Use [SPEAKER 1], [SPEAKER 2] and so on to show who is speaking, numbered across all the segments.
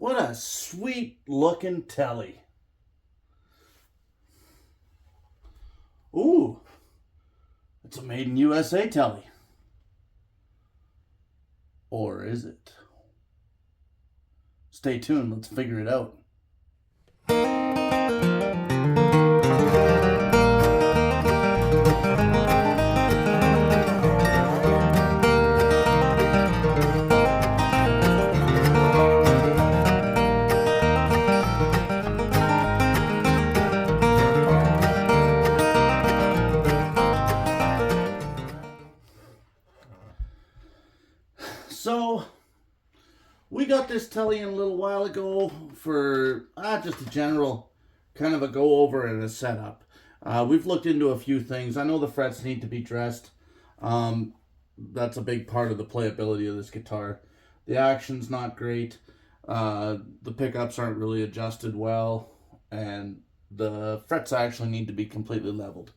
[SPEAKER 1] What a sweet looking telly. Ooh, it's a made in USA telly. Or is it? Stay tuned, let's figure it out. So, we got this telly in a little while ago for just a general kind of a go over and a setup. We've looked into a few things. I know the frets need to be dressed. That's a big part of the playability of this guitar. The action's not great. The pickups aren't really adjusted well. And the frets actually need to be completely leveled.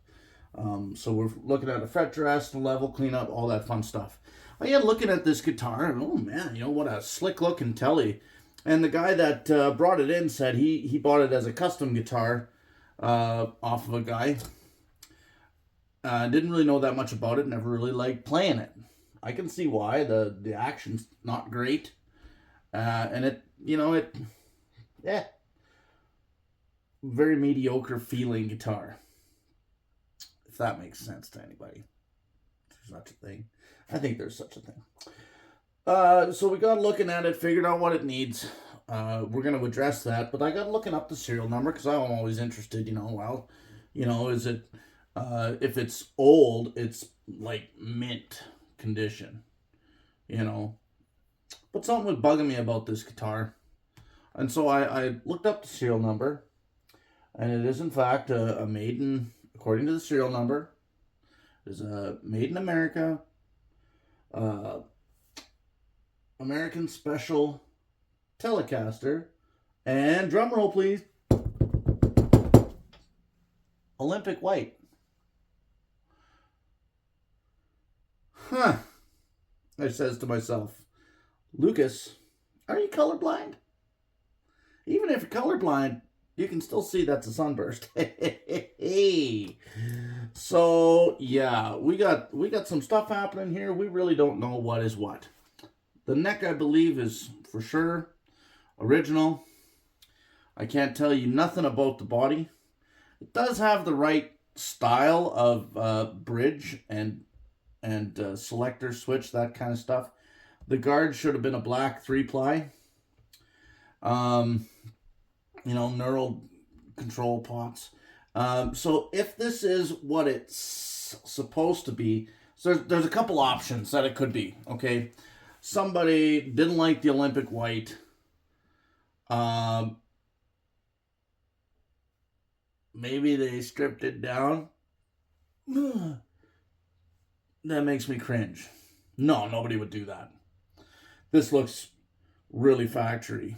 [SPEAKER 1] So we're looking at a fret dress, the level, cleanup, all that fun stuff. I got looking at this guitar, and oh man, what a slick looking telly. And the guy that brought it in said he bought it as a custom guitar off of a guy. Didn't really know that much about it, never really liked playing it. I can see why. The action's not great. And it very mediocre feeling guitar. If that makes sense to anybody. There's such a thing. I think there's such a thing. So we got looking at it, figured out what it needs. We're going to address that, but I got looking up the serial number because I'm always interested, is it, if it's old, it's like mint condition, But something was bugging me about this guitar. And so I looked up the serial number, and it is in fact a made in, according to the serial number, is a made in America, American Special Telecaster, and drum roll please, Olympic white. I says to myself, Lucas, are you colorblind? Even if you're colorblind, you can still see that's a sunburst. So yeah, we got some stuff happening here. We really don't know what is what. The neck, I believe, is for sure original. I can't tell you nothing about the body. It does have the right style of bridge and selector switch, that kind of stuff. The guard should have been a black 3-ply. Neural control pots. So if this is what it's supposed to be, so there's a couple options that it could be, okay? Somebody didn't like the Olympic white. Maybe they stripped it down. That makes me cringe. No, nobody would do that. This looks really factory.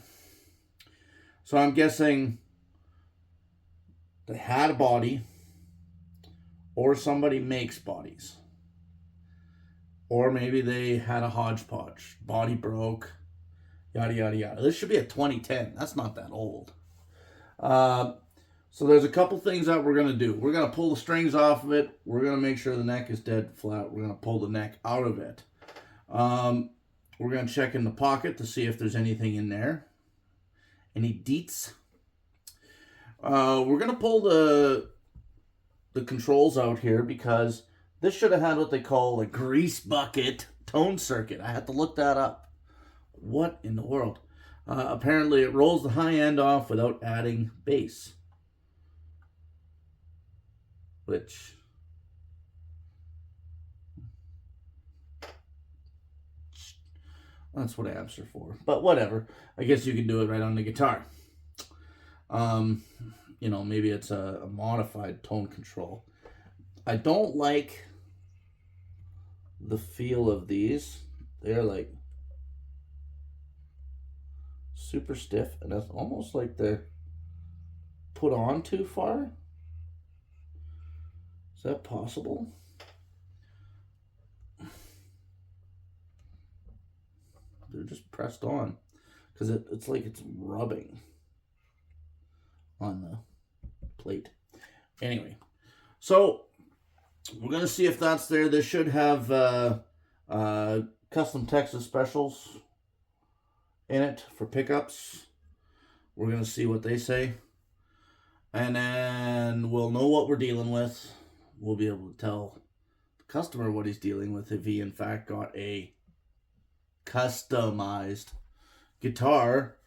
[SPEAKER 1] So I'm guessing they had a body, or somebody makes bodies. Or maybe they had a hodgepodge. Body broke, yada, yada, yada. This should be a 2010. That's not that old. So there's a couple things that we're going to do. We're going to pull the strings off of it. We're going to make sure the neck is dead flat. We're going to pull the neck out of it. We're going to check in the pocket to see if there's anything in there. Any deets. We're going to pull the controls out here because this should have had what they call a grease bucket tone circuit. I had to look that up. What in the world? Apparently it rolls the high end off without adding bass. Which... that's what amps are for. But whatever. I guess you can do it right on the guitar. Maybe it's a modified tone control. I don't like the feel of these. They're like super stiff, and it's almost like they're put on too far. Is that possible? They're just pressed on. because it's like it's rubbing on the plate. Anyway, so we're gonna see if that's there. This should have custom Texas specials in it for pickups. We're gonna see what they say, and then we'll know what we're dealing with. We'll be able to tell the customer what he's dealing with if he in fact got a customized guitar,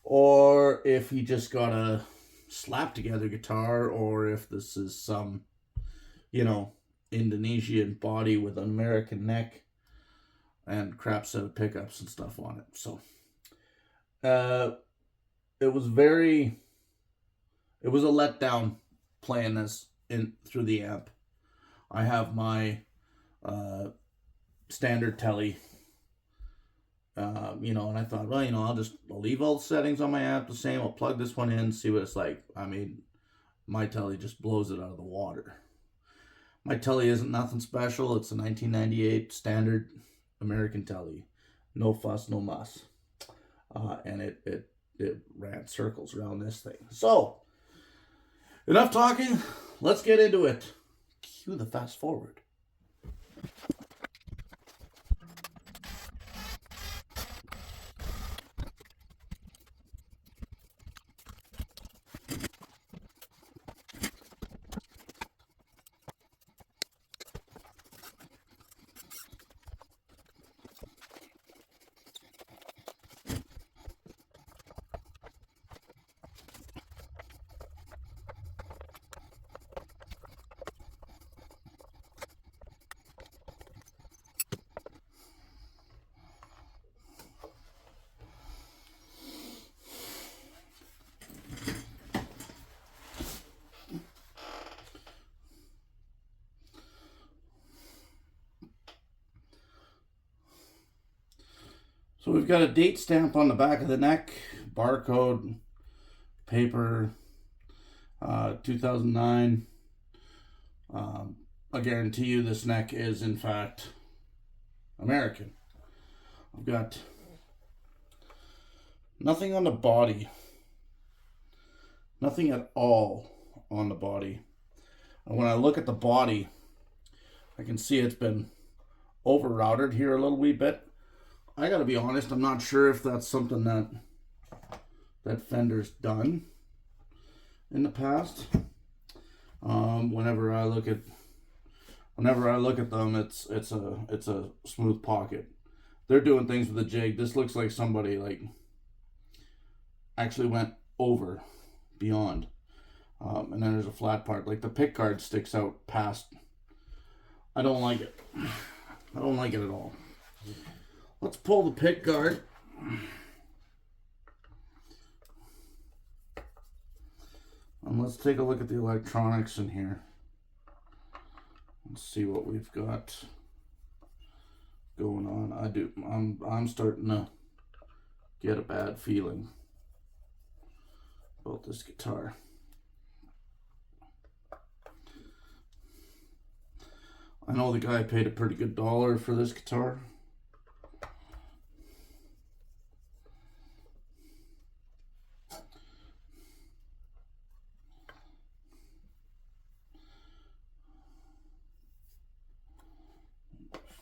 [SPEAKER 1] or if he just got a slap together guitar, or if this is some, Indonesian body with an American neck and crap set of pickups and stuff on it. So it was a letdown playing this in through the amp. I have my standard telly, and I thought, well, I'll leave all the settings on my amp the same. I'll plug this one in, see what it's like. I mean, my telly just blows it out of the water. My telly isn't nothing special. It's a 1998 standard American telly. No fuss, no muss. And it ran circles around this thing. So, enough talking. Let's get into it. Cue the fast forward. So we've got a date stamp on the back of the neck, barcode, paper, 2009. I guarantee you this neck is in fact American. I've got nothing on the body, nothing at all on the body. And when I look at the body, I can see it's been over routed here a little wee bit. I gotta be honest, I'm not sure if that's something that Fender's done in the past. Whenever I look at them, it's a smooth pocket. They're doing things with the jig. This looks like somebody actually went over beyond. And then there's a flat part. Like the pick guard sticks out past. I don't like it. I don't like it at all. Let's pull the pick guard. And let's take a look at the electronics in here. Let's see what we've got going on. I'm starting to get a bad feeling about this guitar. I know the guy paid a pretty good dollar for this guitar.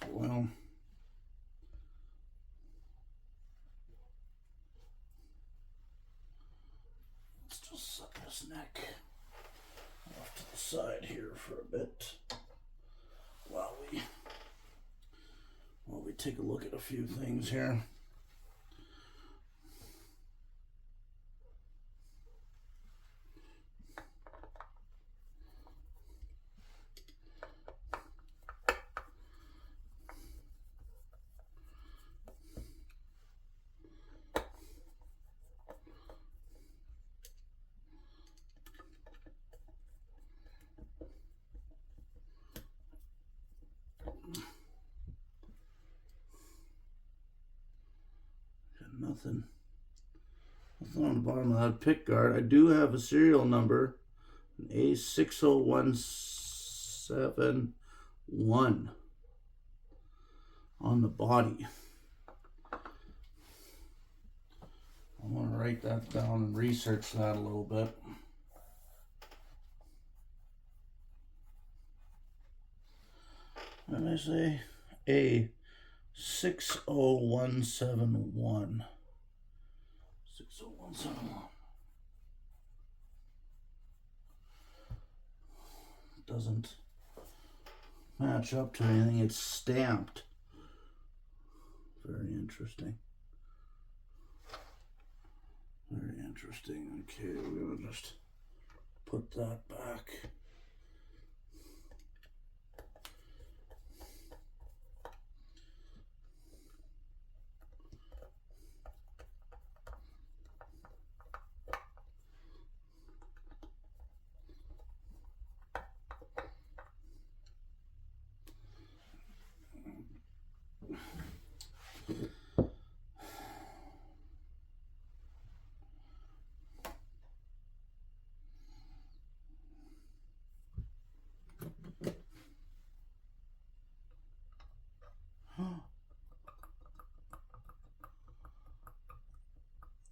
[SPEAKER 1] Well, let's just set this neck off to the side here for a bit while we take a look at a few things here. Nothing on the bottom of that pick guard. I do have a serial number, an A60171 on the body. write that down and research that a little bit. Let me say a 60171. 60171. Doesn't match up to anything. It's stamped. Very interesting. Very interesting. Okay, we're gonna just put that back.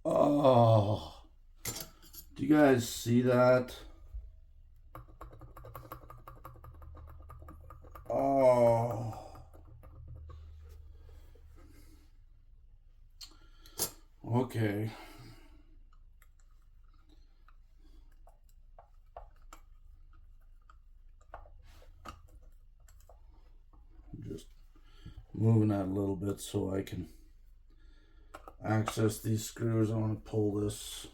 [SPEAKER 1] Oh, do you guys see that? Oh, okay. Just moving that a little bit so I can access these screws. I want to pull this.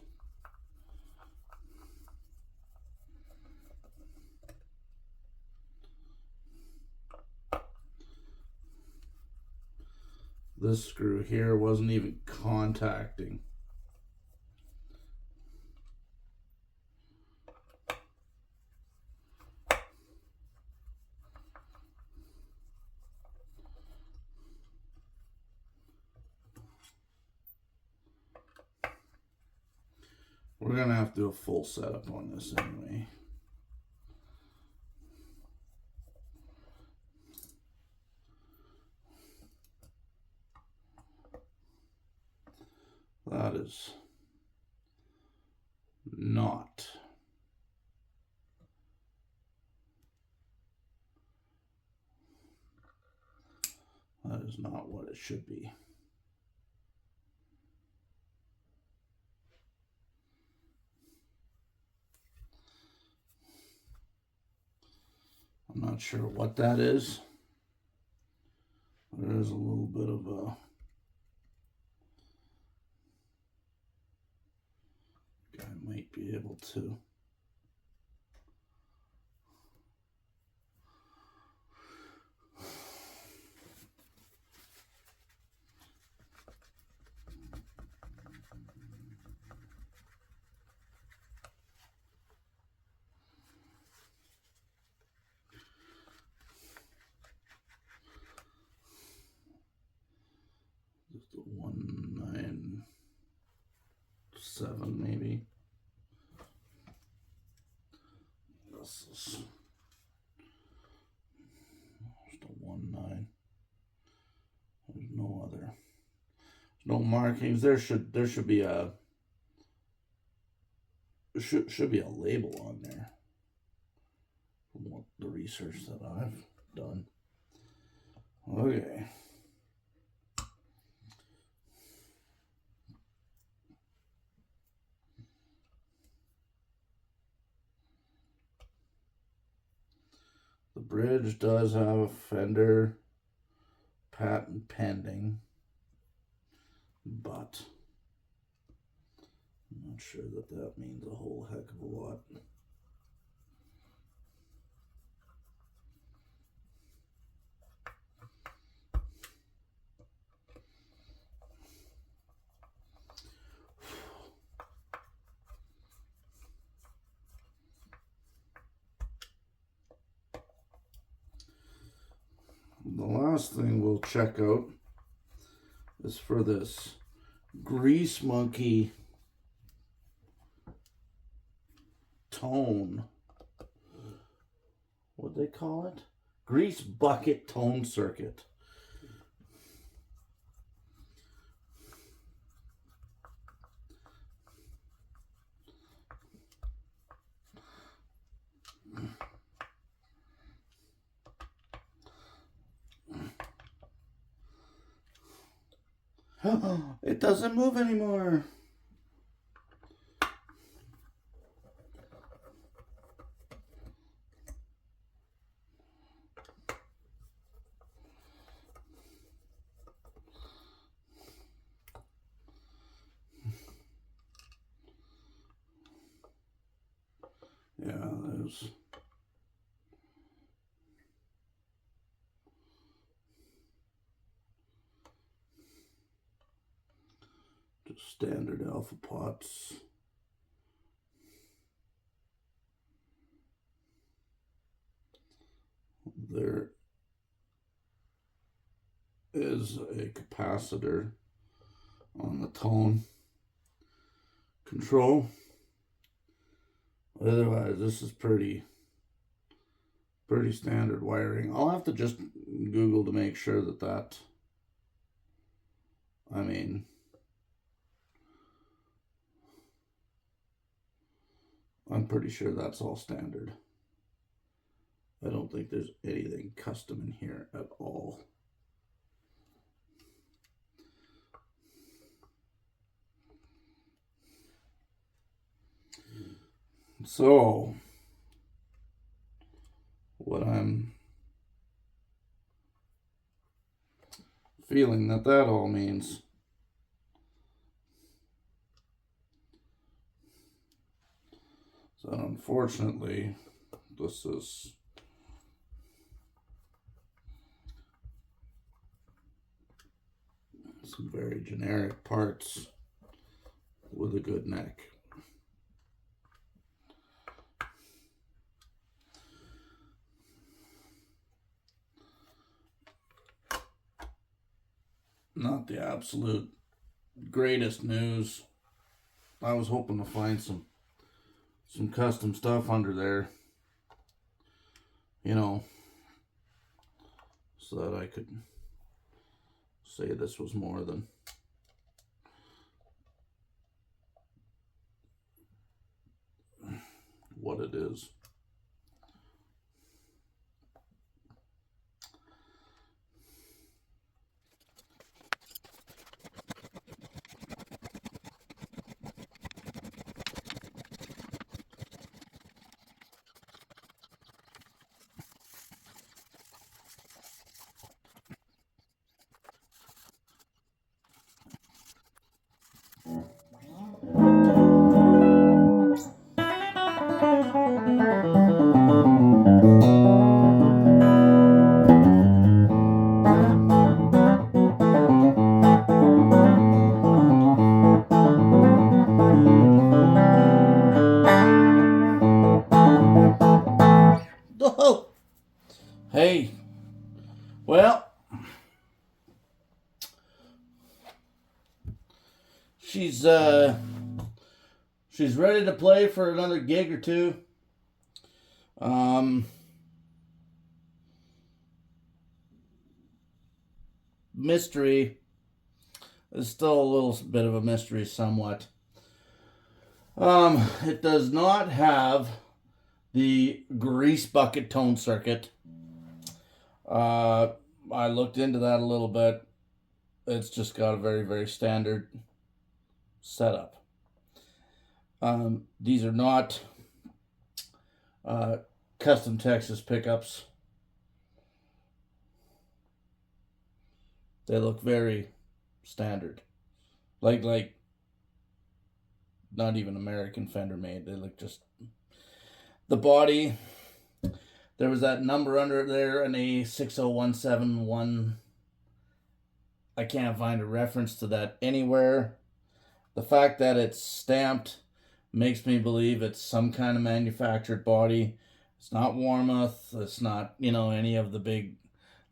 [SPEAKER 1] This screw here wasn't even contacting. We're gonna have to do a full setup on this anyway. That is not. That is not what it should be. I'm not sure what that is. There is a little bit of a guy might be able to. Just a 197 maybe. This is just a 19. There's no other. There's no markings. There should be a should be a label on there from what the research that I've done. Okay. The bridge does have a Fender patent pending, but I'm not sure that means a whole heck of a lot. The last thing we'll check out is for this Grease Monkey tone. What'd they call it? Grease Bucket Tone Circuit. It doesn't move anymore. Yeah, there's just standard alpha pots. There is a capacitor on the tone control. Otherwise, this is pretty standard wiring. I'll have to just Google to make sure that I mean, I'm pretty sure that's all standard. I don't think there's anything custom in here at all. So, what I'm feeling that all means is that unfortunately this is some very generic parts with a good neck. Not the absolute greatest news. I was hoping to find some custom stuff under there, you know, so that I could say this was more than what it is. Oh, hey, well, she's ready to play for another gig or two. Mystery is still a little bit of a mystery, somewhat. It does not have the grease bucket tone circuit. I looked into that a little bit. It's just got a very, very standard setup. These are not custom Texas pickups. They look very standard, like not even American Fender made. They look just the body. There was that number under there, an A60171. I can't find a reference to that anywhere. The fact that it's stamped makes me believe it's some kind of manufactured body. It's not Warmoth. It's not, any of the big,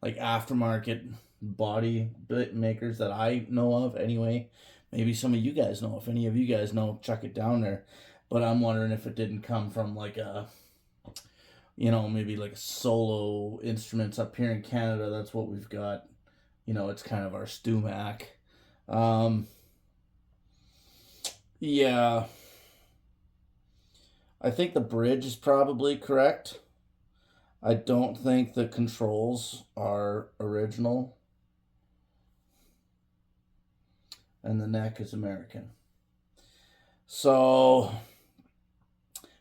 [SPEAKER 1] like, aftermarket body makers that I know of anyway. Maybe some of you guys know. If any of you guys know, chuck it down there. But I'm wondering if it didn't come from like a, maybe like a Solo Instruments up here in Canada. That's what we've got. It's kind of our Stumac. Yeah. I think the bridge is probably correct. I don't think the controls are original. and the neck is American. So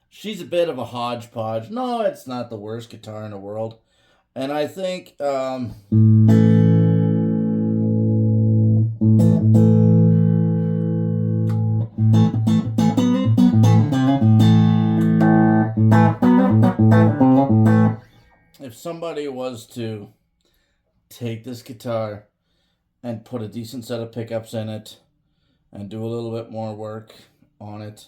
[SPEAKER 1] she's a bit of a hodgepodge. No, it's not the worst guitar in the world. And I think if somebody was to take this guitar and put a decent set of pickups in it and do a little bit more work on it,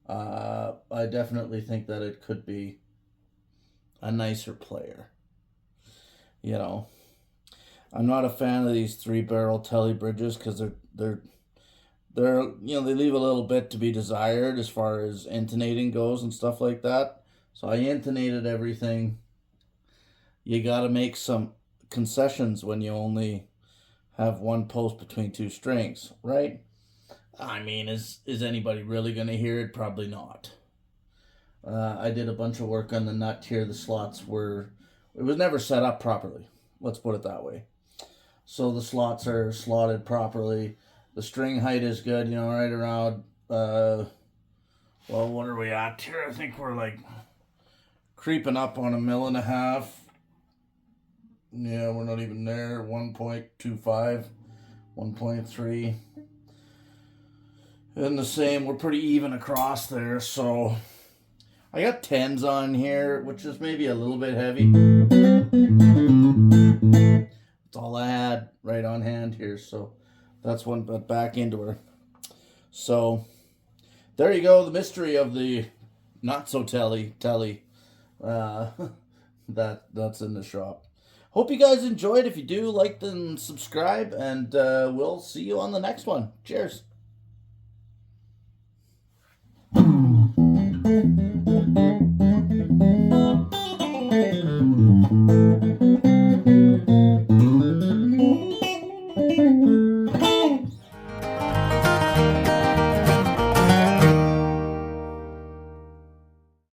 [SPEAKER 1] I definitely think that it could be a nicer player. You know, I'm not a fan of these 3-barrel Tele bridges because they're they leave a little bit to be desired as far as intonating goes and stuff like that. So I intonated everything. You got to make some concessions when you only have one post between two strings, right? I mean, is anybody really going to hear it? Probably not. I did a bunch of work on the nut here. The slots it was never set up properly. Let's put it that way. So the slots are slotted properly. The string height is good, right around, what are we at here? I think we're like creeping up on 1.5 mil. Yeah, we're not even there. 1.25, 1.3. And the same, we're pretty even across there. So I got 10s on here, which is maybe a little bit heavy. That's all I had right on hand here. So that's one, but back into her. So there you go. The mystery of the not so telly that's in the shop. Hope you guys enjoyed. If you do, like and subscribe, and we'll see you on the next one. Cheers.